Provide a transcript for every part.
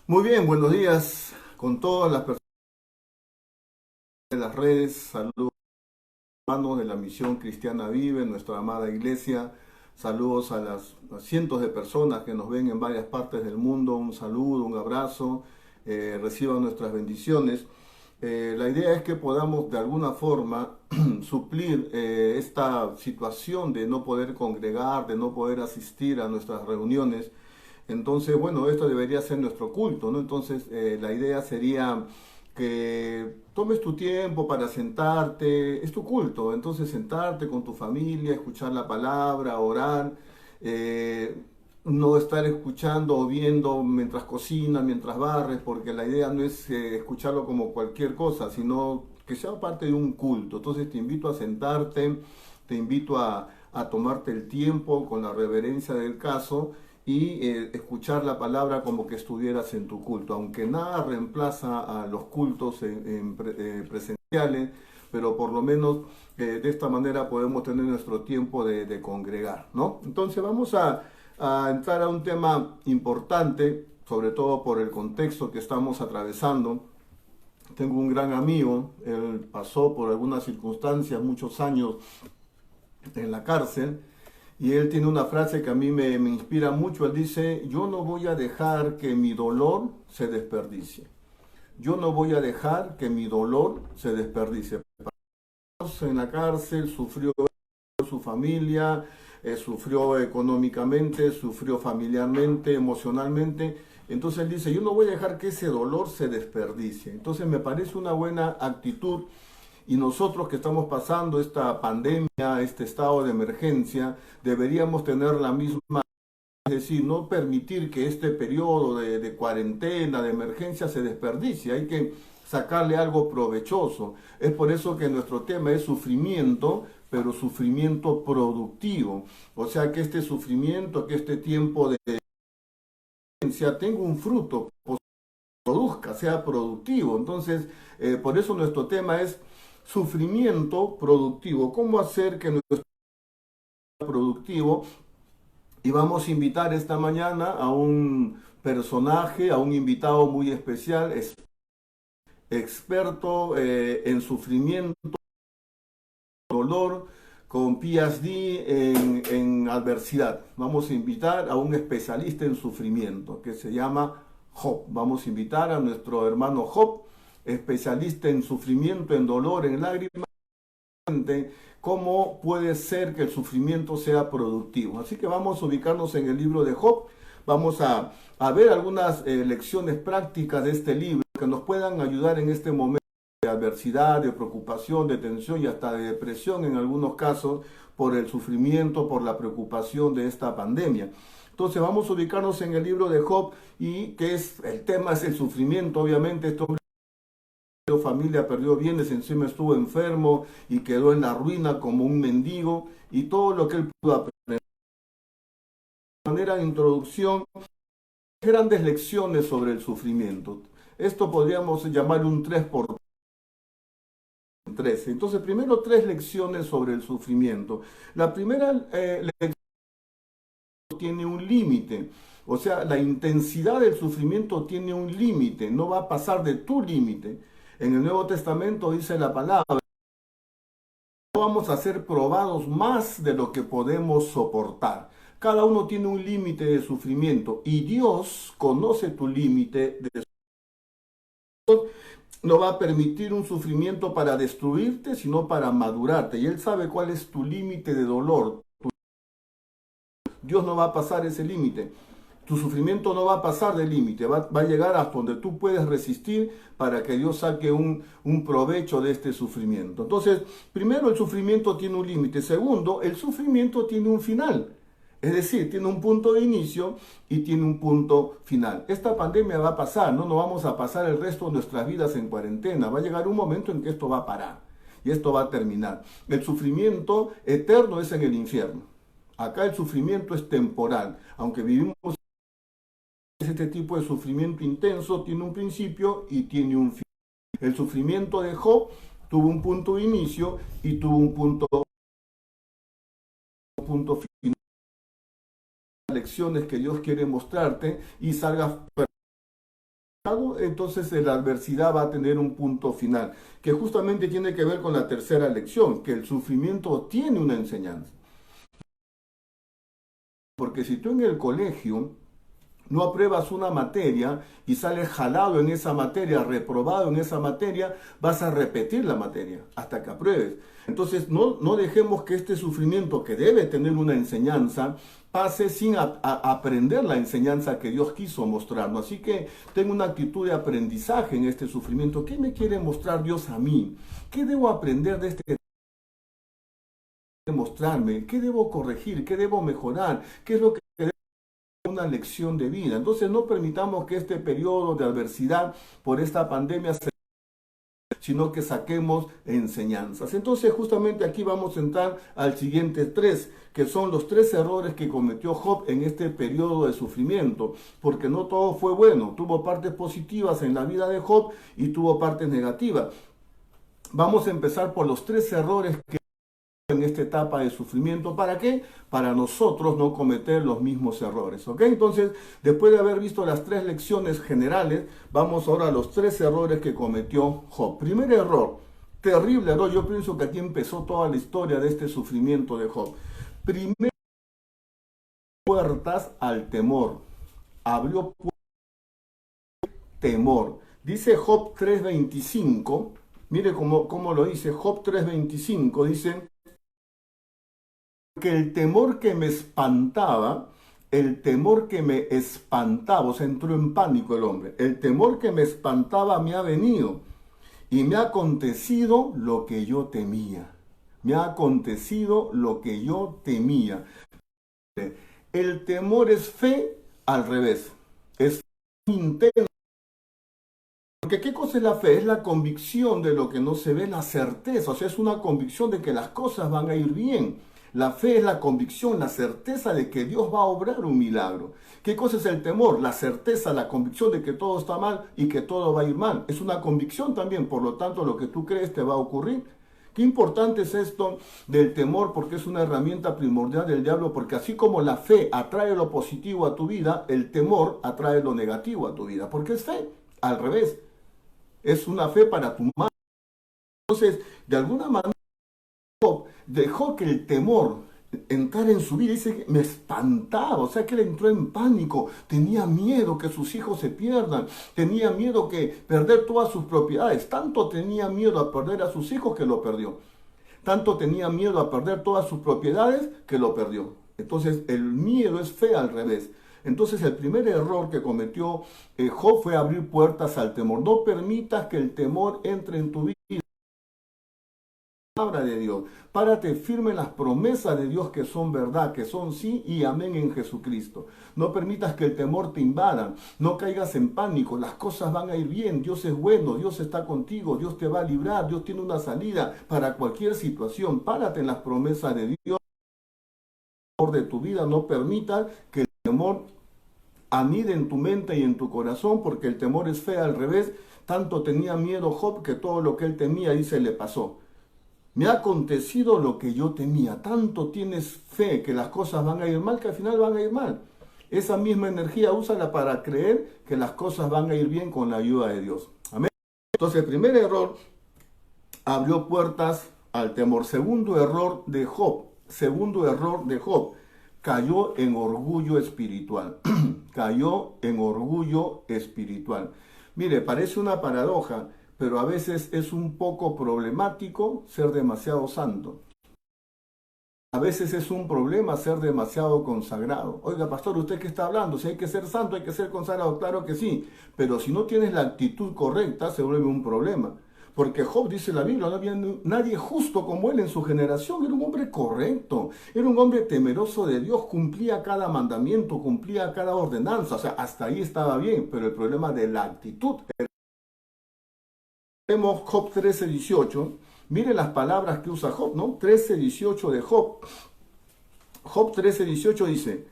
Muy bien, buenos días con todas las personas de las redes. Saludos hermanos de la Misión Cristiana Vive, nuestra amada iglesia. Saludos a las cientos de personas que nos ven en varias partes del mundo. Un saludo, un abrazo. Reciban nuestras bendiciones. La idea es que podamos de alguna forma suplir esta situación de no poder congregar, de no poder asistir a nuestras reuniones. Entonces, bueno, esto debería ser nuestro culto, ¿no? Entonces, la idea sería que tomes tu tiempo para sentarte, es tu culto, entonces sentarte con tu familia, escuchar la palabra, orar, eh, no estar escuchando o viendo mientras cocinas, mientras barres, porque la idea no es escucharlo como cualquier cosa, sino que sea parte de un culto. Entonces te invito a sentarte, te invito a tomarte el tiempo con la reverencia del caso y escuchar la palabra como que estuvieras en tu culto, aunque nada reemplaza a los cultos presenciales, pero por lo menos de esta manera podemos tener nuestro tiempo de congregar, ¿no? Entonces vamos a entrar a un tema importante, sobre todo por el contexto que estamos atravesando. Tengo un gran amigo, él pasó por algunas circunstancias, muchos años en la cárcel, y él tiene una frase que a mí me inspira mucho. Él dice, yo no voy a dejar que mi dolor se desperdicie. Yo no voy a dejar que mi dolor se desperdicie. En la cárcel sufrió su familia, sufrió económicamente, sufrió familiarmente, emocionalmente. Entonces él dice, yo no voy a dejar que ese dolor se desperdicie. Entonces me parece una buena actitud y nosotros que estamos pasando esta pandemia, este estado de emergencia, deberíamos tener la misma, es decir, no permitir que este periodo de cuarentena, de emergencia se desperdicie. Hay que sacarle algo provechoso. Es por eso que nuestro tema es sufrimiento, pero sufrimiento productivo. O sea, que este sufrimiento, que este tiempo de emergencia tenga un fruto, produzca, sea productivo. Entonces, por eso nuestro tema es sufrimiento productivo. ¿Cómo hacer que nuestro productivo? Y vamos a invitar esta mañana a un personaje, a un invitado muy especial, experto en sufrimiento, dolor, con PhD en adversidad. Vamos a invitar a un especialista en sufrimiento que se llama Job. Vamos a invitar a nuestro hermano Job, especialista en sufrimiento, en dolor, en lágrimas. ¿Cómo puede ser que el sufrimiento sea productivo? Así que vamos a ubicarnos en el libro de Job, vamos a ver algunas lecciones prácticas de este libro que nos puedan ayudar en este momento de adversidad, de preocupación, de tensión y hasta de depresión en algunos casos por el sufrimiento, por la preocupación de esta pandemia. Entonces vamos a ubicarnos en el libro de Job y que es el tema es el sufrimiento, obviamente este hombre familia, perdió bienes, encima estuvo enfermo y quedó en la ruina como un mendigo y todo lo que él pudo aprender. De manera de introducción, grandes lecciones sobre el sufrimiento. Esto podríamos llamar un 3 por 13. Entonces, primero tres lecciones sobre el sufrimiento. La primera lección tiene un límite. O sea, la intensidad del sufrimiento tiene un límite, no va a pasar de tu límite. En el Nuevo Testamento dice la palabra, no vamos a ser probados más de lo que podemos soportar. Cada uno tiene un límite de sufrimiento y Dios conoce tu límite de sufrimiento. No va a permitir un sufrimiento para destruirte, sino para madurarte. Y Él sabe cuál es tu límite de dolor. Dios no va a pasar ese límite. Tu sufrimiento no va a pasar del límite, va a llegar hasta donde tú puedes resistir para que Dios saque un provecho de este sufrimiento. Entonces, primero, el sufrimiento tiene un límite. Segundo, el sufrimiento tiene un final. Es decir, tiene un punto de inicio y tiene un punto final. Esta pandemia va a pasar, no vamos a pasar el resto de nuestras vidas en cuarentena. Va a llegar un momento en que esto va a parar y esto va a terminar. El sufrimiento eterno es en el infierno. Acá el sufrimiento es temporal, aunque vivimos este tipo de sufrimiento intenso, tiene un principio y tiene un fin. El sufrimiento de Job tuvo un punto de inicio y tuvo un punto final. Lecciones que Dios quiere mostrarte y salgas entonces la adversidad va a tener un punto final, que justamente tiene que ver con la tercera lección, que el sufrimiento tiene una enseñanza. Porque si tú en el colegio no apruebas una materia y sales jalado en esa materia, reprobado en esa materia, vas a repetir la materia hasta que apruebes. Entonces no dejemos que este sufrimiento, que debe tener una enseñanza, pase sin aprender la enseñanza que Dios quiso mostrarnos. Así que tengo una actitud de aprendizaje en este sufrimiento. ¿Qué me quiere mostrar Dios a mí? ¿Qué debo aprender de este mostrarme? ¿Qué debo corregir? ¿Qué debo mejorar? ¿Qué es lo que una lección de vida? Entonces no permitamos que este periodo de adversidad por esta pandemia sino que saquemos enseñanzas. Entonces justamente aquí vamos a entrar al siguiente 3, que son los 3 errores que cometió Job en este periodo de sufrimiento, porque no todo fue bueno, tuvo partes positivas en la vida de Job y tuvo partes negativas. Vamos a empezar por los 3 errores que en esta etapa de sufrimiento. ¿Para qué? Para nosotros no cometer los mismos errores. ¿Ok? Entonces, después de haber visto las 3 lecciones generales, vamos ahora a los 3 errores que cometió Job. Primer error, terrible error. Yo pienso que aquí empezó toda la historia de este sufrimiento de Job. Primero, puertas al temor. Abrió temor. Dice Job 3.25. Mire cómo lo dice. Job 3.25 dice que el temor que me espantaba, o sea, entró en pánico el hombre. El temor que me espantaba me ha venido y me ha acontecido lo que yo temía. Me ha acontecido lo que yo temía. El temor es fe al revés. Es intenso. Porque ¿qué cosa es la fe? Es la convicción de lo que no se ve, la certeza. O sea, es una convicción de que las cosas van a ir bien. La fe es la convicción, la certeza de que Dios va a obrar un milagro. ¿Qué cosa es el temor? La certeza, la convicción de que todo está mal y que todo va a ir mal. Es una convicción también, por lo tanto lo que tú crees te va a ocurrir. Qué importante es esto del temor, porque es una herramienta primordial del diablo, porque así como la fe atrae lo positivo a tu vida, el temor atrae lo negativo a tu vida, porque es fe, al revés. Es una fe para tu mano. Entonces, de alguna manera, Job dejó que el temor entrara en su vida. Dice que me espantaba, o sea que él entró en pánico, tenía miedo que sus hijos se pierdan, tenía miedo que perder todas sus propiedades. Tanto tenía miedo a perder a sus hijos que lo perdió. Tanto tenía miedo a perder todas sus propiedades que lo perdió. Entonces, el miedo es fe al revés. Entonces el primer error que cometió Job fue abrir puertas al temor. No permitas que el temor entre en tu vida. La palabra de Dios. Párate firme en las promesas de Dios que son verdad, que son sí y amén en Jesucristo. No permitas que el temor te invada. No caigas en pánico. Las cosas van a ir bien. Dios es bueno. Dios está contigo. Dios te va a librar. Dios tiene una salida para cualquier situación. Párate en las promesas de Dios de tu vida. No permitas que el temor anide en tu mente y en tu corazón, porque el temor es fe al revés. Tanto tenía miedo Job que todo lo que él temía, dice, le pasó. Me ha acontecido lo que yo temía. Tanto tienes fe que las cosas van a ir mal, que al final van a ir mal. Esa misma energía úsala para creer que las cosas van a ir bien con la ayuda de Dios. Amén. Entonces, el primer error abrió puertas al temor. Segundo error de Job. Cayó en orgullo espiritual. Cayó en orgullo espiritual. Mire, parece una paradoja, pero a veces es un poco problemático ser demasiado santo. A veces es un problema ser demasiado consagrado. Oiga, pastor, ¿usted qué está hablando? Si hay que ser santo, hay que ser consagrado. Claro que sí, pero si no tienes la actitud correcta, se vuelve un problema. Porque Job, dice la Biblia, no había nadie justo como él en su generación. Era un hombre correcto, era un hombre temeroso de Dios, cumplía cada mandamiento, cumplía cada ordenanza. O sea, hasta ahí estaba bien, pero el problema de la actitud. Vemos Job 13:18. Mire las palabras que usa Job, ¿no? 13:18 de Job. Job 13:18 dice: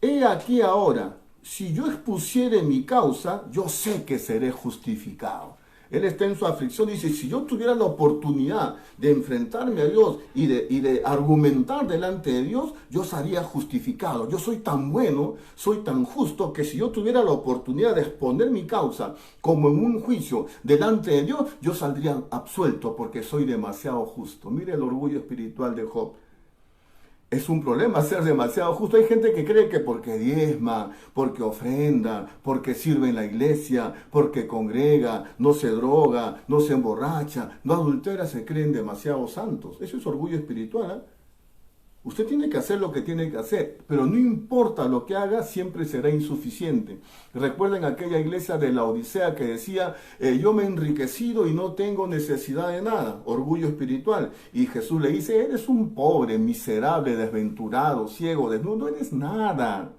he aquí ahora, si yo expusiere mi causa, yo sé que seré justificado. Él está en su aflicción. Dice, si yo tuviera la oportunidad de enfrentarme a Dios y de argumentar delante de Dios, yo sería justificado. Yo soy tan bueno, soy tan justo, que si yo tuviera la oportunidad de exponer mi causa como en un juicio delante de Dios, yo saldría absuelto porque soy demasiado justo. Mire el orgullo espiritual de Job. Es un problema ser demasiado justo. Hay gente que cree que porque diezma, porque ofrenda, porque sirve en la iglesia, porque congrega, no se droga, no se emborracha, no adultera, se creen demasiado santos. Eso es orgullo espiritual, ¿eh? Usted tiene que hacer lo que tiene que hacer, pero no importa lo que haga, siempre será insuficiente. Recuerden aquella iglesia de la Odisea que decía, yo me he enriquecido y no tengo necesidad de nada, orgullo espiritual. Y Jesús le dice, eres un pobre, miserable, desventurado, ciego, desnudo, no eres nada.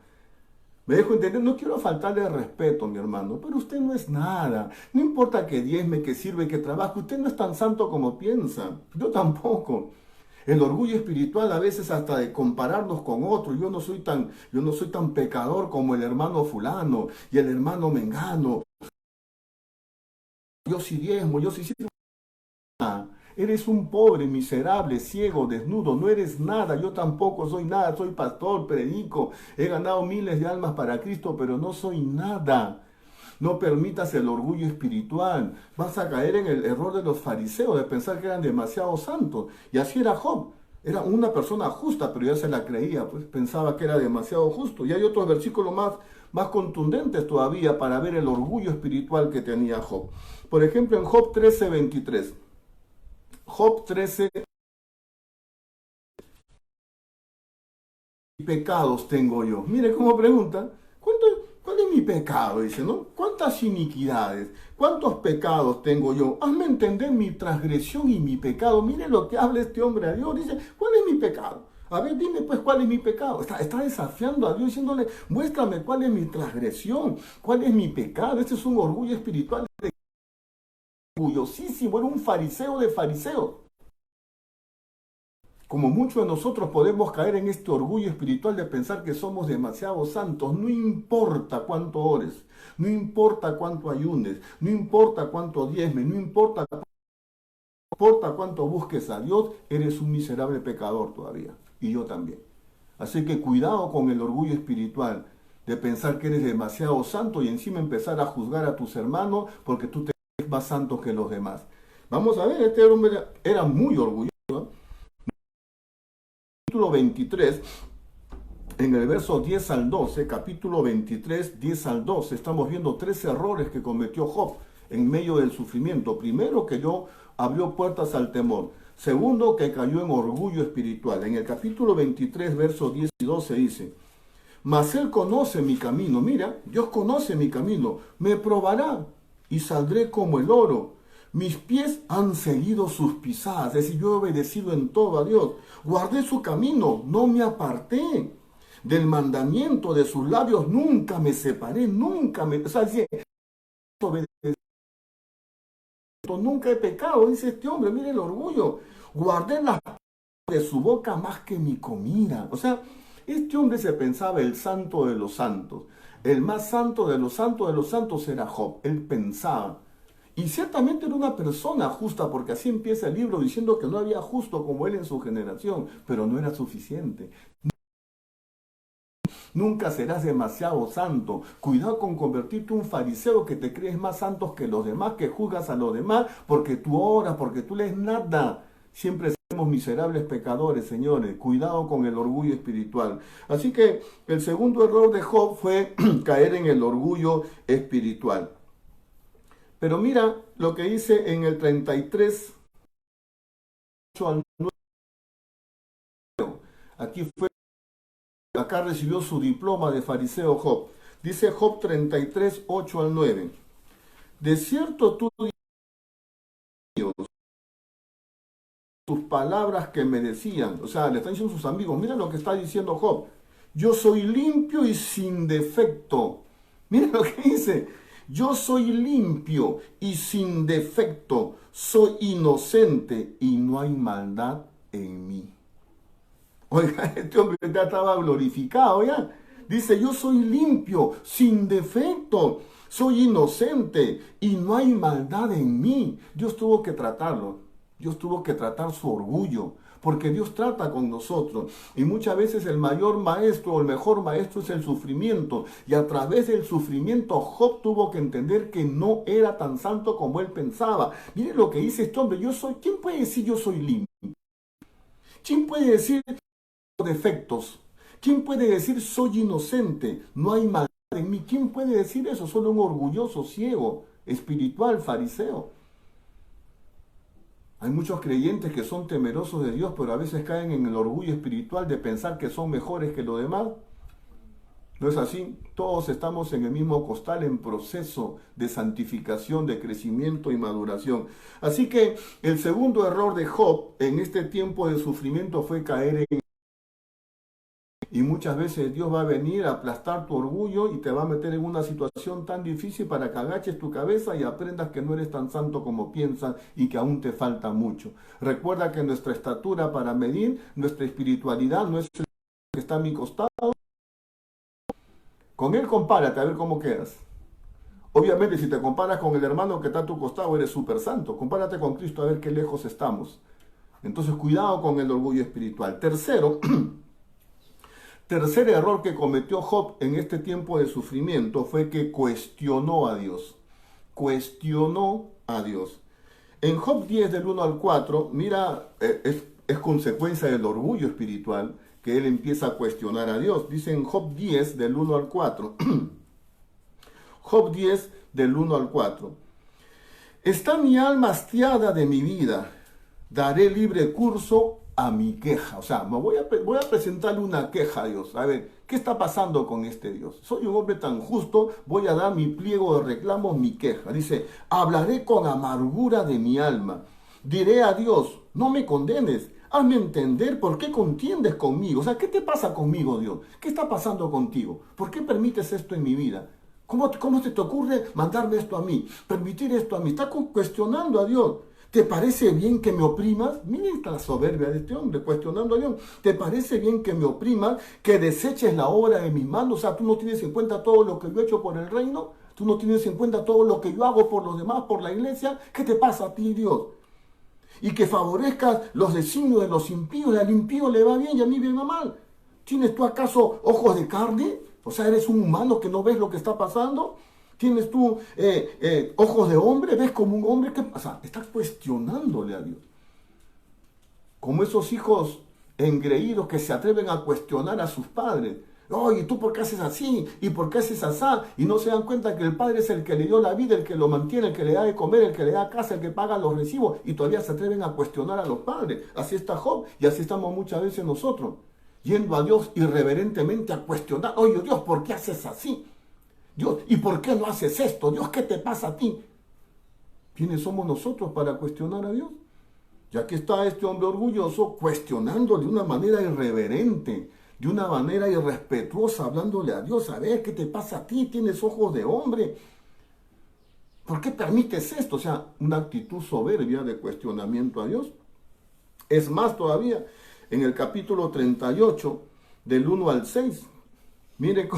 Me dejo entender, no quiero faltarle el respeto, mi hermano, pero usted no es nada. No importa que diezme, que sirve, que trabaje, usted no es tan santo como piensa. Yo tampoco. El orgullo espiritual a veces hasta de compararnos con otros. Yo no soy tan pecador como el hermano fulano y el hermano mengano. Yo sí diezmo, yo sí sirvo. Eres un pobre, miserable, ciego, desnudo, no eres nada, yo tampoco soy nada, soy pastor, predico, he ganado miles de almas para Cristo, pero no soy nada. No permitas el orgullo espiritual. Vas a caer en el error de los fariseos de pensar que eran demasiado santos. Y así era Job. Era una persona justa, pero ya se la creía, pues pensaba que era demasiado justo. Y hay otros versículos más contundentes todavía para ver el orgullo espiritual que tenía Job. Por ejemplo, en Job 13:23. Job 13, pecados tengo yo. Mire cómo pregunta, ¿cuál es mi pecado? Dice, ¿no? ¿Cuántas iniquidades? ¿Cuántos pecados tengo yo? Hazme entender mi transgresión y mi pecado. Mire lo que habla este hombre a Dios. Dice, ¿cuál es mi pecado? A ver, dime pues cuál es mi pecado. Está desafiando a Dios diciéndole, muéstrame cuál es mi transgresión, cuál es mi pecado. Este es un orgullo espiritual orgullosísimo, era un fariseo de fariseos. Como muchos de nosotros podemos caer en este orgullo espiritual de pensar que somos demasiado santos, no importa cuánto ores, no importa cuánto ayunes, no importa cuánto diezmes, no importa cuánto busques a Dios, eres un miserable pecador todavía, y yo también. Así que cuidado con el orgullo espiritual de pensar que eres demasiado santo y encima empezar a juzgar a tus hermanos porque tú te crees más santo que los demás. Vamos a ver, este hombre era muy orgulloso. Capítulo 23, en el verso 10 al 12, capítulo 23, 10 al 12, estamos viendo 3 errores que cometió Job en medio del sufrimiento. Primero, que abrió puertas al temor. Segundo, que cayó en orgullo espiritual. En el capítulo 23, versos 10 y 12 dice, mas él conoce mi camino. Mira, Dios conoce mi camino. Me probará y saldré como el oro. Mis pies han seguido sus pisadas, es decir, yo he obedecido en todo a Dios. Guardé su camino, no me aparté. Del mandamiento de sus labios nunca me separé, nunca me... O sea, dice, nunca he pecado, dice este hombre, mire el orgullo. Guardé las de su boca más que mi comida. O sea, este hombre se pensaba el santo de los santos. El más santo de los santos era Job. Él pensaba. Y ciertamente era una persona justa, porque así empieza el libro diciendo que no había justo como él en su generación, pero no era suficiente. Nunca serás demasiado santo. Cuidado con convertirte en un fariseo que te crees más santos que los demás, que juzgas a los demás porque tú oras, porque tú lees nada. Siempre seremos miserables pecadores, señores. Cuidado con el orgullo espiritual. Así que el segundo error de Job fue caer en el orgullo espiritual. Pero mira lo que dice en el 33, 8 al 9. Acá recibió su diploma de fariseo Job. Dice Job 33, 8 al 9. De cierto tú, Dios, tus palabras que me decían, o sea, le están diciendo sus amigos, mira lo que está diciendo Job. Yo soy limpio y sin defecto. Mira lo que dice. Yo soy limpio y sin defecto, soy inocente y no hay maldad en mí. Oiga, este hombre ya estaba glorificado, ya. Dice, yo soy limpio, sin defecto, soy inocente y no hay maldad en mí. Dios tuvo que tratarlo. Dios tuvo que tratar su orgullo, porque Dios trata con nosotros. Y muchas veces el mayor maestro o el mejor maestro es el sufrimiento. Y a través del sufrimiento Job tuvo que entender que no era tan santo como él pensaba. Miren lo que dice este hombre, ¿quién puede decir yo soy limpio? ¿Quién puede decir defectos? ¿Quién puede decir soy inocente? No hay maldad en mí. ¿Quién puede decir eso? Solo un orgulloso, ciego, espiritual, fariseo. Hay muchos creyentes que son temerosos de Dios, pero a veces caen en el orgullo espiritual de pensar que son mejores que los demás. No es así. Todos estamos en el mismo costal en proceso de santificación, de crecimiento y maduración. Así que el segundo error de Job en este tiempo de sufrimiento fue caer en... Y muchas veces Dios va a venir a aplastar tu orgullo y te va a meter en una situación tan difícil para que agaches tu cabeza y aprendas que no eres tan santo como piensas y que aún te falta mucho. Recuerda que nuestra estatura para medir nuestra espiritualidad no es el que está a mi costado. Con él compárate a ver cómo quedas. Obviamente si te comparas con el hermano que está a tu costado eres súper santo. Compárate con Cristo a ver qué lejos estamos. Entonces cuidado con el orgullo espiritual. Tercer error que cometió Job en este tiempo de sufrimiento fue que cuestionó a Dios. Cuestionó a Dios. En Job 10 del 1 al 4, mira, es consecuencia del orgullo espiritual que él empieza a cuestionar a Dios. Dice en Job 10 del 1 al 4. Job 10 del 1 al 4. Está mi alma hastiada de mi vida. Daré libre curso a mi queja. O sea, voy a presentarle una queja a Dios. A ver, ¿qué está pasando con este Dios? Soy un hombre tan justo, voy a dar mi pliego de reclamos, mi queja. Dice, hablaré con amargura de mi alma. Diré a Dios, no me condenes. Hazme entender por qué contiendes conmigo. O sea, ¿qué te pasa conmigo, Dios? ¿Qué está pasando contigo? ¿Por qué permites esto en mi vida? ¿Cómo se te ocurre mandarme esto a mí? Permitir esto a mí. Está cuestionando a Dios. ¿Te parece bien que me oprimas? Miren la soberbia de este hombre, cuestionando a Dios. ¿Te parece bien que me oprimas, que deseches la obra de mis manos? O sea, tú no tienes en cuenta todo lo que yo he hecho por el reino. Tú no tienes en cuenta todo lo que yo hago por los demás, por la iglesia. ¿Qué te pasa a ti, Dios? Y que favorezcas los designios de los impíos. Al impío le va bien y a mí me va mal. ¿Tienes tú acaso ojos de carne? O sea, ¿eres un humano que no ves lo que está pasando? ¿Tienes tú ojos de hombre? ¿Ves como un hombre? O sea, estás cuestionándole a Dios. Como esos hijos engreídos que se atreven a cuestionar a sus padres. Oye, ¿tú por qué haces así? ¿Y por qué haces así? Y no se dan cuenta que el padre es el que le dio la vida, el que lo mantiene, el que le da de comer, el que le da casa, el que paga los recibos. Y todavía se atreven a cuestionar a los padres. Así está Job y así estamos muchas veces nosotros. Yendo a Dios irreverentemente a cuestionar. Oye, Dios, ¿por qué haces así? Dios, ¿y por qué no haces esto? Dios, ¿qué te pasa a ti? ¿Quiénes somos nosotros para cuestionar a Dios? Ya que está este hombre orgulloso cuestionando de una manera irreverente, de una manera irrespetuosa, hablándole a Dios. A ver, ¿qué te pasa a ti? ¿Tienes ojos de hombre? ¿Por qué permites esto? O sea, una actitud soberbia de cuestionamiento a Dios. Es más todavía, en el capítulo 38, del 1 al 6, mire,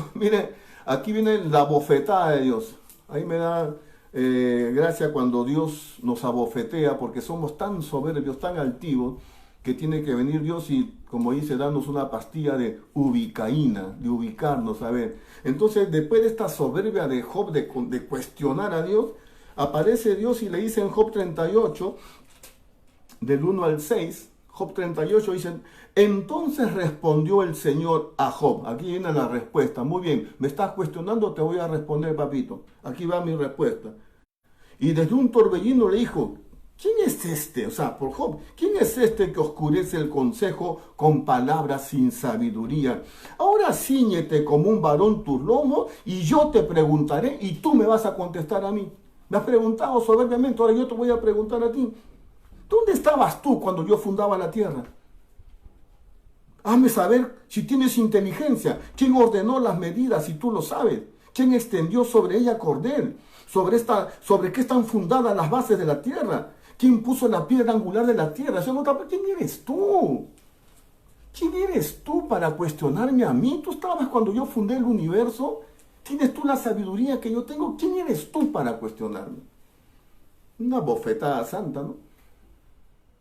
aquí viene la bofetada de Dios. Ahí me da gracia cuando Dios nos abofetea, porque somos tan soberbios, tan altivos, que tiene que venir Dios y, como dice, darnos una pastilla de ubicaína, de ubicarnos, a ver. Entonces, después de esta soberbia de Job, de cuestionar a Dios, aparece Dios y le dice en Job 38, del 1 al 6, Job 38 dice, entonces respondió el Señor a Job. Aquí viene la respuesta. Muy bien, me estás cuestionando, te voy a responder, papito. Aquí va mi respuesta. Y desde un torbellino le dijo, ¿quién es este? O sea, por Job, ¿quién es este que oscurece el consejo con palabras sin sabiduría? Ahora cíñete como un varón tus lomos y yo te preguntaré y tú me vas a contestar a mí. Me has preguntado soberbiamente, ahora yo te voy a preguntar a ti. ¿Dónde estabas tú cuando yo fundaba la tierra? Hazme saber si tienes inteligencia. ¿Quién ordenó las medidas si tú lo sabes? ¿Quién extendió sobre ella cordel? ¿Sobre qué están fundadas las bases de la tierra? ¿Quién puso la piedra angular de la tierra? ¿Quién eres tú? ¿Quién eres tú para cuestionarme a mí? ¿Tú estabas cuando yo fundé el universo? ¿Tienes tú la sabiduría que yo tengo? ¿Quién eres tú para cuestionarme? Una bofetada santa, ¿no?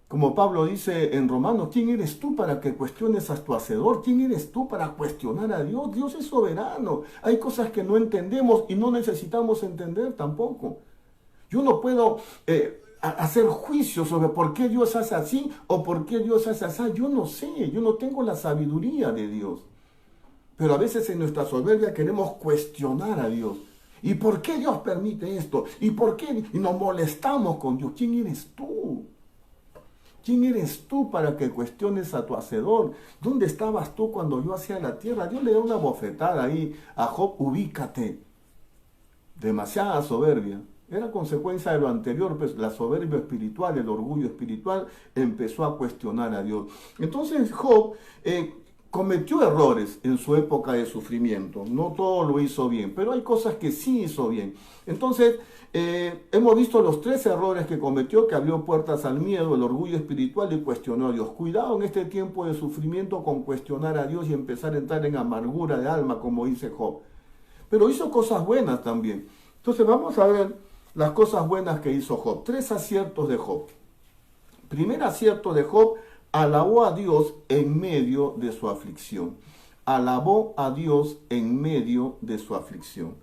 Como Pablo dice en Romanos, ¿quién eres tú para que cuestiones a tu hacedor? ¿Quién eres tú para cuestionar a Dios? Dios es soberano. Hay cosas que no entendemos y no necesitamos entender tampoco. Yo no puedo hacer juicios sobre por qué Dios hace así o por qué Dios hace así. Yo no sé, yo no tengo la sabiduría de Dios. Pero a veces en nuestra soberbia queremos cuestionar a Dios. ¿Y por qué Dios permite esto? ¿Y por qué? Y nos molestamos con Dios. ¿Quién eres tú? ¿Quién eres tú para que cuestiones a tu hacedor? ¿Dónde estabas tú cuando yo hacía la tierra? Dios le da una bofetada ahí a Job, ubícate. Demasiada soberbia. Era consecuencia de lo anterior, pues la soberbia espiritual, el orgullo espiritual, empezó a cuestionar a Dios. Entonces Job cometió errores en su época de sufrimiento. No todo lo hizo bien, pero hay cosas que sí hizo bien. Entonces, hemos visto los 3 errores que cometió, que abrió puertas al miedo, el orgullo espiritual y cuestionó a Dios. Cuidado en este tiempo de sufrimiento con cuestionar a Dios y empezar a entrar en amargura de alma, como dice Job. Pero hizo cosas buenas también. Entonces vamos a ver las cosas buenas que hizo Job. 3 aciertos de Job. Primer acierto de Job: alabó a Dios en medio de su aflicción. Alabó a Dios en medio de su aflicción.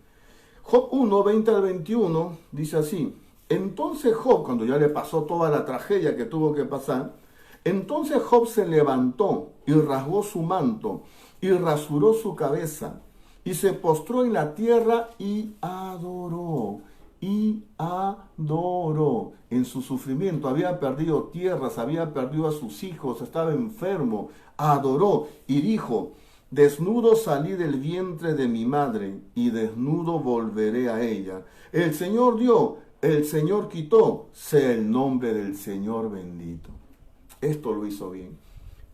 Job 1, 20 al 21 dice así: entonces Job, cuando ya le pasó toda la tragedia que tuvo que pasar, entonces Job se levantó y rasgó su manto y rasuró su cabeza y se postró en la tierra y adoró. Y adoró. En su sufrimiento había perdido tierras, había perdido a sus hijos, estaba enfermo. Adoró y dijo: desnudo salí del vientre de mi madre y desnudo volveré a ella. El Señor dio, el Señor quitó, sea el nombre del Señor bendito. Esto lo hizo bien.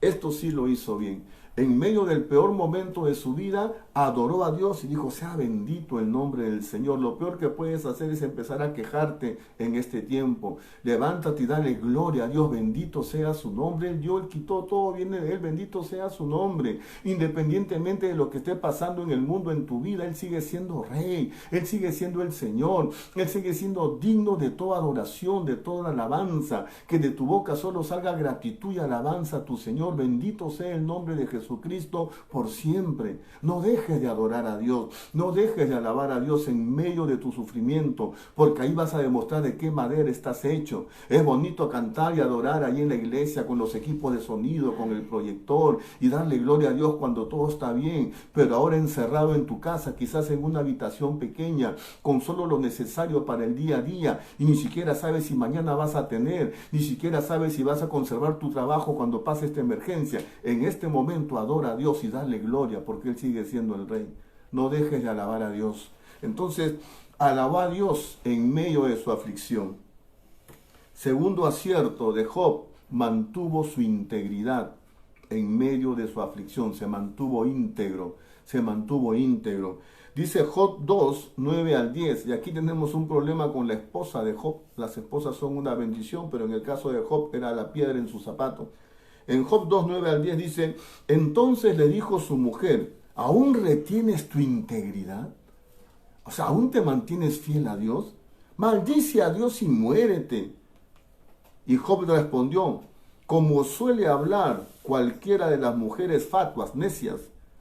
Esto sí lo hizo bien. En medio del peor momento de su vida, adoró a Dios y dijo: sea bendito el nombre del Señor. Lo peor que puedes hacer es empezar a quejarte en este tiempo. Levántate y dale gloria a Dios. Bendito sea su nombre. Él dio, Él quitó, todo viene de Él. Bendito sea su nombre. Independientemente de lo que esté pasando en el mundo, en tu vida, Él sigue siendo Rey. Él sigue siendo el Señor. Él sigue siendo digno de toda adoración, de toda alabanza. Que de tu boca solo salga gratitud y alabanza a tu Señor. Bendito sea el nombre de Jesucristo por siempre. No dejes de adorar a Dios, no dejes de alabar a Dios en medio de tu sufrimiento, porque ahí vas a demostrar de qué madera estás hecho. Es bonito cantar y adorar ahí en la iglesia con los equipos de sonido, con el proyector y darle gloria a Dios cuando todo está bien, pero ahora encerrado en tu casa, quizás en una habitación pequeña, con solo lo necesario para el día a día, y ni siquiera sabes si mañana vas a tener, ni siquiera sabes si vas a conservar tu trabajo cuando pase esta emergencia. En este momento adora a Dios y dale gloria, porque Él sigue siendo el Rey. No dejes de alabar a Dios. Entonces, alabó a Dios en medio de su aflicción. Segundo acierto de Job: mantuvo su integridad en medio de su aflicción. Se mantuvo íntegro, se mantuvo íntegro. Dice Job 2, 9 al 10, y aquí tenemos un problema con la esposa de Job. Las esposas son una bendición, pero en el caso de Job era la piedra en su zapato. En Job 2, 9 al 10 dice: entonces le dijo su mujer: ¿aún retienes tu integridad? O sea, ¿aún te mantienes fiel a Dios? Maldice a Dios y muérete. Y Job respondió: como suele hablar cualquiera de las mujeres fatuas, necias,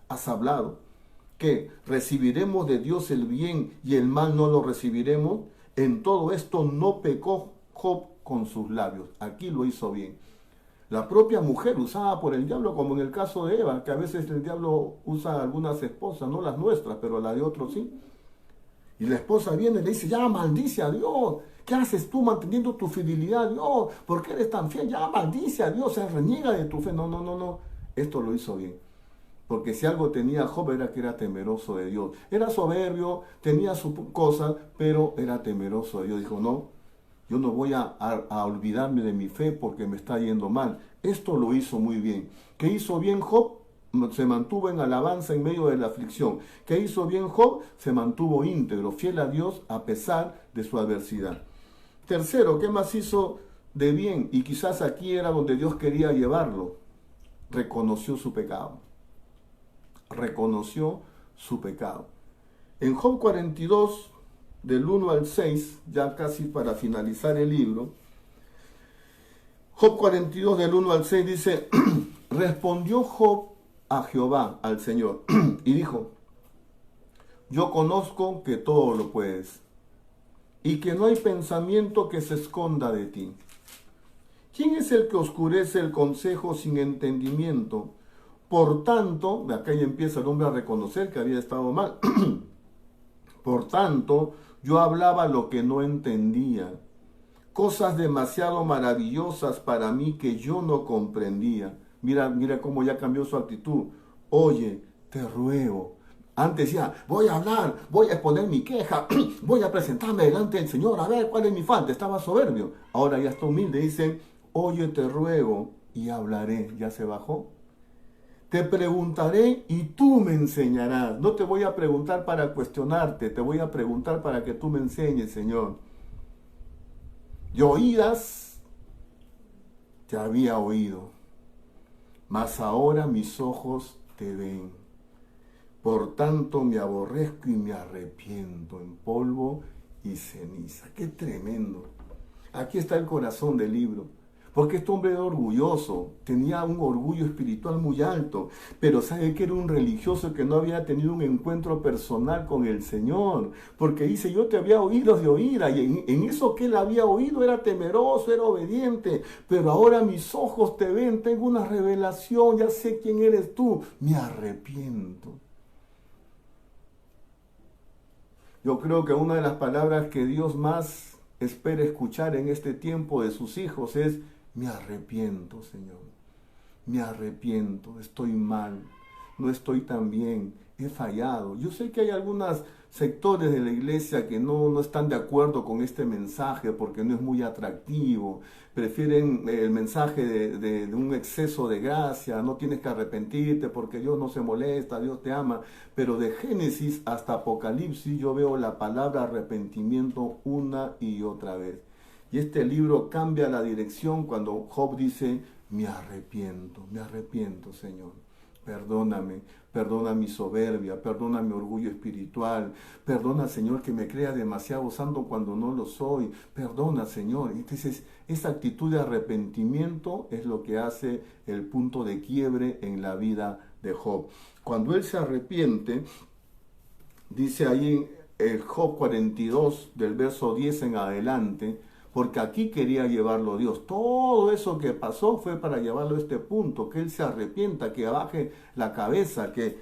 has hablado, que recibiremos de Dios el bien y el mal no lo recibiremos. En todo esto no pecó Job con sus labios. Aquí lo hizo bien. La propia mujer usada por el diablo, como en el caso de Eva, que a veces el diablo usa a algunas esposas, no las nuestras, pero la de otros sí. Y la esposa viene y le dice: ya maldice a Dios. ¿Qué haces tú manteniendo tu fidelidad a Dios? ¿Por qué eres tan fiel? Ya maldice a Dios, se reniega de tu fe. No, no, no, no. Esto lo hizo bien. Porque si algo tenía Job era que era temeroso de Dios. Era soberbio, tenía sus cosas, pero era temeroso de Dios. Dijo: no, yo no voy a olvidarme de mi fe porque me está yendo mal. Esto lo hizo muy bien. ¿Qué hizo bien Job? Se mantuvo en alabanza en medio de la aflicción. ¿Qué hizo bien Job? Se mantuvo íntegro, fiel a Dios a pesar de su adversidad. Tercero, ¿qué más hizo de bien? Y quizás aquí era donde Dios quería llevarlo. reconoció su pecado. Reconoció su pecado. En Job 42, del 1 al 6, ya casi para finalizar el libro, Job 42 del 1 al 6 dice, respondió Job a Jehová, al Señor, y dijo, yo conozco que todo lo puedes, y que no hay pensamiento que se esconda de ti. ¿Quién es el que oscurece el consejo sin entendimiento? Por tanto, de acá ya empieza el hombre a reconocer que había estado mal. Por tanto, yo hablaba lo que no entendía, cosas demasiado maravillosas para mí que yo no comprendía. Mira cómo ya cambió su actitud. Oye, te ruego. Antes decía, voy a hablar, voy a exponer mi queja, voy a presentarme delante del Señor, a ver cuál es mi falta. Estaba soberbio. Ahora ya está humilde, dice, oye, te ruego y hablaré. Ya se bajó. Te preguntaré y tú me enseñarás. No te voy a preguntar para cuestionarte, te voy a preguntar para que tú me enseñes, Señor. De oídas te había oído, mas ahora mis ojos te ven. Por tanto me aborrezco y me arrepiento en polvo y ceniza. ¡Qué tremendo! Aquí está el corazón del libro. Porque este hombre era orgulloso, tenía un orgullo espiritual muy alto, pero sabe que era un religioso que no había tenido un encuentro personal con el Señor, porque dice, yo te había oído de oída, y en eso que él había oído era temeroso, era obediente, pero ahora mis ojos te ven, tengo una revelación, ya sé quién eres tú, me arrepiento. Yo creo que una de las palabras que Dios más espera escuchar en este tiempo de sus hijos es, me arrepiento, Señor, me arrepiento, estoy mal, no estoy tan bien, he fallado. Yo sé que hay algunos sectores de la iglesia que no están de acuerdo con este mensaje porque no es muy atractivo, prefieren el mensaje de un exceso de gracia, no tienes que arrepentirte porque Dios no se molesta, Dios te ama, pero de Génesis hasta Apocalipsis yo veo la palabra arrepentimiento una y otra vez. Y este libro cambia la dirección cuando Job dice, me arrepiento, Señor. Perdóname, perdona mi soberbia, perdona mi orgullo espiritual, perdona, Señor, que me crea demasiado santo cuando no lo soy, perdona, Señor. Entonces, esa actitud de arrepentimiento es lo que hace el punto de quiebre en la vida de Job. Cuando él se arrepiente, dice ahí en el Job 42, del verso 10 en adelante, porque aquí quería llevarlo Dios. Todo eso que pasó fue para llevarlo a este punto, que él se arrepienta, que baje la cabeza, que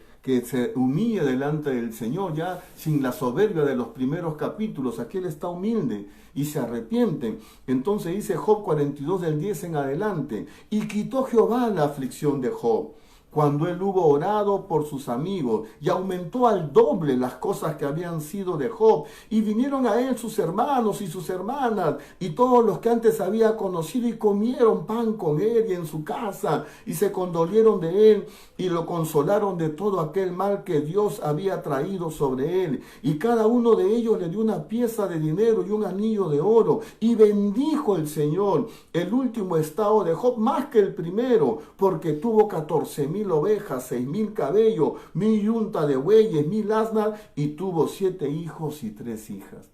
se humille delante del Señor, ya sin la soberbia de los primeros capítulos. Aquí él está humilde y se arrepiente. Entonces dice Job 42 del 10 en adelante, y quitó Jehová la aflicción de Job, cuando él hubo orado por sus amigos, y aumentó al doble las cosas que habían sido de Job, y vinieron a él sus hermanos y sus hermanas, y todos los que antes había conocido, y comieron pan con él y en su casa, y se condolieron de él, y lo consolaron de todo aquel mal que Dios había traído sobre él, y cada uno de ellos le dio una pieza de dinero y un anillo de oro, y bendijo el Señor el último estado de Job más que el primero, porque tuvo 14,000 ovejas, 6,000 cabellos, 1,000 yunta de bueyes, 1,000 asnas, y tuvo 7 hijos y 3 hijas.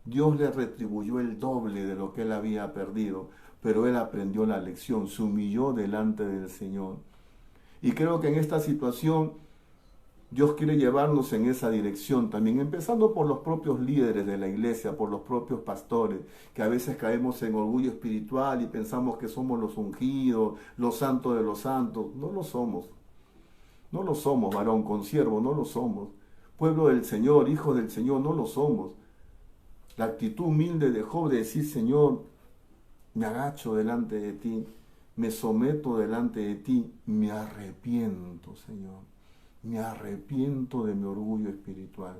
Dios le retribuyó el doble de lo que él había perdido, pero él aprendió la lección, se humilló delante del Señor. Y creo que en esta situación Dios quiere llevarnos en esa dirección también, empezando por los propios líderes de la iglesia, por los propios pastores, que a veces caemos en orgullo espiritual y pensamos que somos los ungidos, los santos de los santos. No lo somos. No lo somos, varón consiervo, no lo somos. Pueblo del Señor, hijo del Señor, no lo somos. La actitud humilde de Job de decir, Señor, me agacho delante de ti, me someto delante de ti, me arrepiento, Señor. Me arrepiento de mi orgullo espiritual.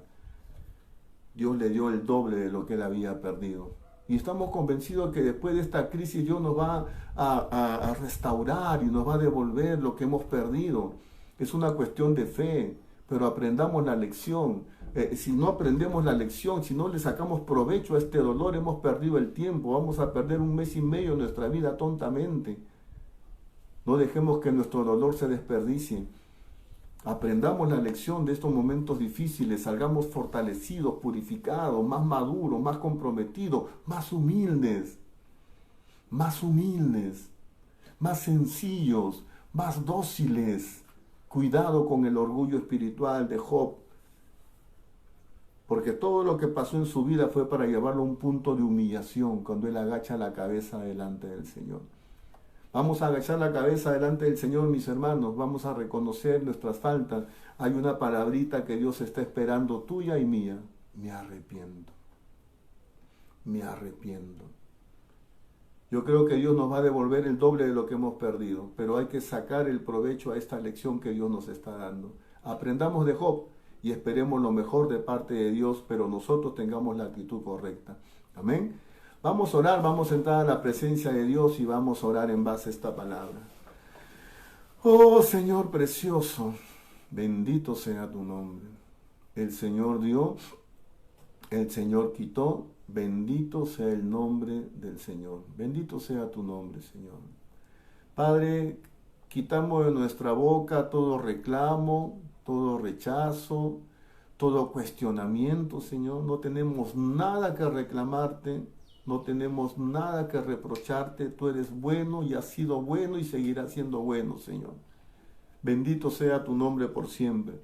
Dios le dio el doble de lo que él había perdido. Y estamos convencidos que después de esta crisis Dios nos va a restaurar y nos va a devolver lo que hemos perdido. Es una cuestión de fe, pero aprendamos la lección. Si no aprendemos la lección, si no le sacamos provecho a este dolor, hemos perdido el tiempo. Vamos a perder 1 mes y medio de nuestra vida tontamente. No dejemos que nuestro dolor se desperdicie. Aprendamos la lección de estos momentos difíciles, salgamos fortalecidos, purificados, más maduros, más comprometidos, más humildes, más sencillos, más dóciles. Cuidado con el orgullo espiritual de Job, porque todo lo que pasó en su vida fue para llevarlo a un punto de humillación cuando él agacha la cabeza delante del Señor. Vamos a agachar la cabeza delante del Señor, mis hermanos, vamos a reconocer nuestras faltas. Hay una palabrita que Dios está esperando, tuya y mía. Me arrepiento. Me arrepiento. Yo creo que Dios nos va a devolver el doble de lo que hemos perdido, pero hay que sacar el provecho a esta lección que Dios nos está dando. Aprendamos de Job y esperemos lo mejor de parte de Dios, pero nosotros tengamos la actitud correcta. Amén. Vamos a orar, vamos a entrar a la presencia de Dios y vamos a orar en base a esta palabra. Oh Señor precioso, bendito sea tu nombre. El Señor dio, el Señor quitó. Bendito sea el nombre del Señor. Bendito sea tu nombre, Señor. Padre, quitamos de nuestra boca todo reclamo, todo rechazo, todo cuestionamiento, Señor. No tenemos nada que reclamarte, no tenemos nada que reprocharte. Tú eres bueno y has sido bueno y seguirás siendo bueno, Señor. Bendito sea tu nombre por siempre.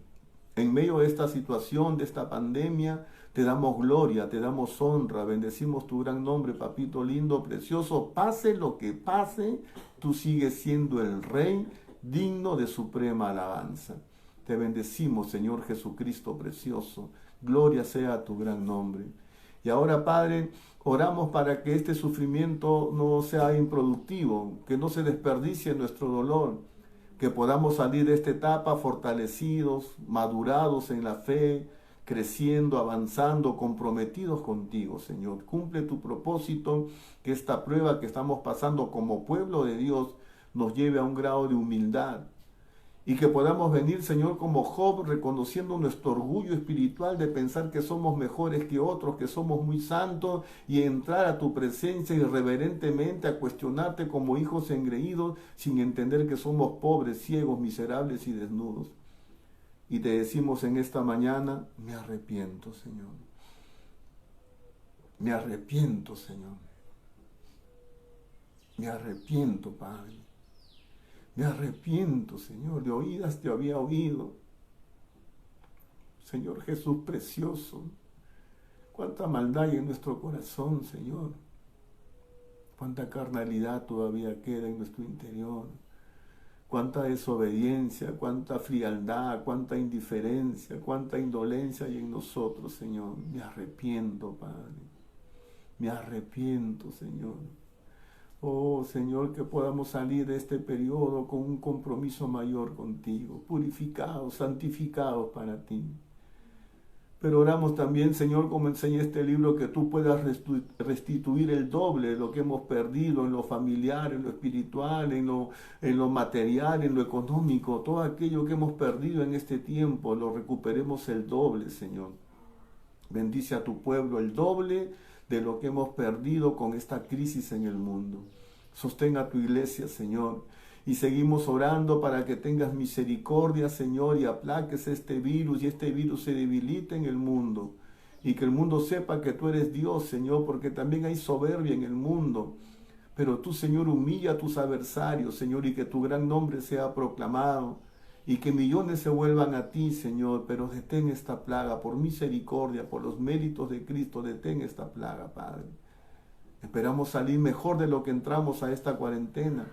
En medio de esta situación, de esta pandemia, te damos gloria, te damos honra, bendecimos tu gran nombre, papito lindo, precioso. Pase lo que pase, tú sigues siendo el Rey, digno de suprema alabanza. Te bendecimos, Señor Jesucristo precioso. Gloria sea a tu gran nombre. Y ahora, Padre, oramos para que este sufrimiento no sea improductivo, que no se desperdicie nuestro dolor, que podamos salir de esta etapa fortalecidos, madurados en la fe, creciendo, avanzando, comprometidos contigo, Señor. Cumple tu propósito, que esta prueba que estamos pasando como pueblo de Dios nos lleve a un grado de humildad y que podamos venir, Señor, como Job, reconociendo nuestro orgullo espiritual de pensar que somos mejores que otros, que somos muy santos, y entrar a tu presencia irreverentemente a cuestionarte como hijos engreídos, sin entender que somos pobres, ciegos, miserables y desnudos. Y te decimos en esta mañana, me arrepiento, Señor. Me arrepiento, Señor. Me arrepiento, Padre. Me arrepiento, Señor. De oídas te había oído. Señor Jesús precioso. Cuánta maldad hay en nuestro corazón, Señor. Cuánta carnalidad todavía queda en nuestro interior. Cuánta desobediencia, cuánta frialdad, cuánta indiferencia, cuánta indolencia hay en nosotros, Señor. Me arrepiento, Padre. Me arrepiento, Señor. Oh, Señor, que podamos salir de este periodo con un compromiso mayor contigo, purificados, santificados para ti. Pero oramos también, Señor, como enseña este libro, que tú puedas restituir el doble de lo que hemos perdido en lo familiar, en lo espiritual, en lo material, en lo económico. Todo aquello que hemos perdido en este tiempo, lo recuperemos el doble, Señor. Bendice a tu pueblo el doble de lo que hemos perdido con esta crisis en el mundo. Sostén a tu iglesia, Señor. Y seguimos orando para que tengas misericordia, Señor, y aplaques este virus y este virus se debilite en el mundo. Y que el mundo sepa que tú eres Dios, Señor, porque también hay soberbia en el mundo. Pero tú, Señor, humilla a tus adversarios, Señor, y que tu gran nombre sea proclamado. Y que millones se vuelvan a ti, Señor, pero detén esta plaga, por misericordia, por los méritos de Cristo, detén esta plaga, Padre. Esperamos salir mejor de lo que entramos a esta cuarentena.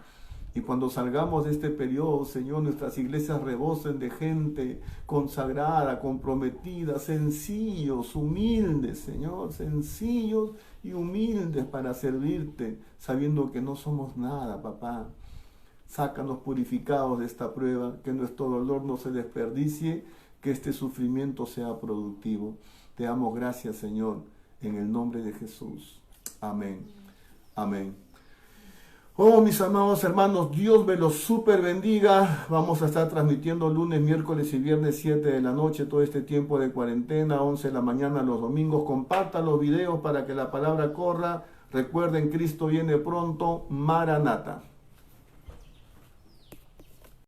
Y cuando salgamos de este periodo, Señor, nuestras iglesias rebosen de gente consagrada, comprometida, sencillos, humildes, Señor, sencillos y humildes para servirte, sabiendo que no somos nada, papá. Sácanos purificados de esta prueba, que nuestro dolor no se desperdicie, que este sufrimiento sea productivo. Te damos gracias, Señor, en el nombre de Jesús. Amén. Amén. Oh, mis amados hermanos, Dios me los super bendiga. Vamos a estar transmitiendo lunes, miércoles y viernes 7 de la noche, todo este tiempo de cuarentena, 11 de la mañana los domingos. Compartan los videos para que la palabra corra. Recuerden, Cristo viene pronto. Maranata.